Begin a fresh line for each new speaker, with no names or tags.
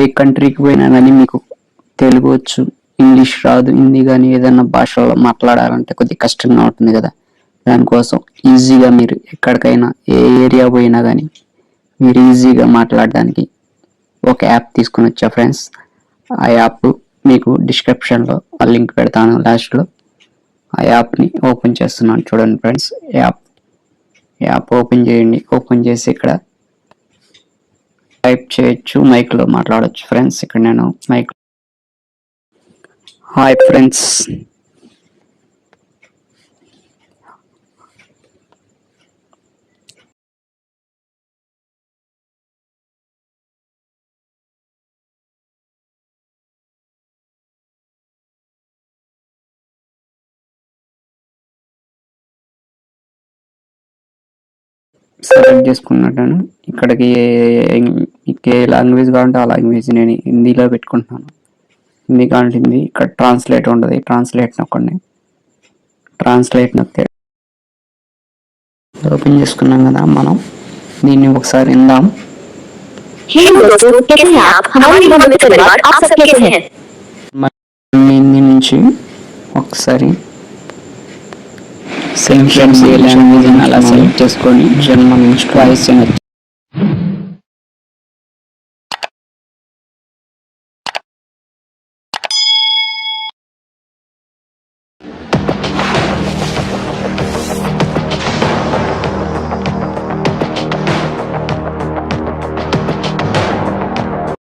ఏ కంట్రీకి పోయినా కానీ మీకు తెలుగు వచ్చు, ఇంగ్లీష్ రాదు, హిందీ కానీ ఏదైనా భాషలో మాట్లాడాలంటే కొద్దిగా కష్టంగా ఉంటుంది కదా. దానికోసం ఈజీగా మీరు ఎక్కడికైనా ఏ ఏరియా పోయినా కానీ మీరు ఈజీగా మాట్లాడడానికి ఒక యాప్ తీసుకొని వచ్చా ఫ్రెండ్స్. ఆ యాప్ మీకు డిస్క్రిప్షన్లో ఆ లింక్ పెడతాను లాస్ట్లో. ఆ యాప్ని ఓపెన్ చేస్తున్నాను చూడండి ఫ్రెండ్స్. యాప్ ఓపెన్ చేయండి. ఓపెన్ చేసి ఇక్కడ టైప్ చేయొచ్చు, మైక్లో మాట్లాడచ్చు ఫ్రెండ్స్. ఇక్కడ నేను మైక్ హాయ్ ఫ్రెండ్స్, సెలెక్ట్ చేసుకున్నట్టాను. ఇక్కడికి ఏ లాంగ్వేజ్ కావాలంటే ఆ లాంగ్వేజ్ నేను హిందీలో పెట్టుకుంటున్నాను. హిందీ కావాలంటే హిందీ. ఇక్కడ ట్రాన్స్లేట్ ఉంటుంది, ట్రాన్స్లేట్ నొక్కండి. ట్రాన్స్లేట్ నొక్కితే ఓపెన్ చేసుకున్నాం కదా, మనం దీన్ని ఒకసారి విందాం. హిందీ నుంచి ఒకసారి సెలెక్షన్ ఏ లాంగ్వేజ్ అని అలా సెలెక్ట్ చేసుకొని జన్మ నుంచి వాయిస్ వినొచ్చు.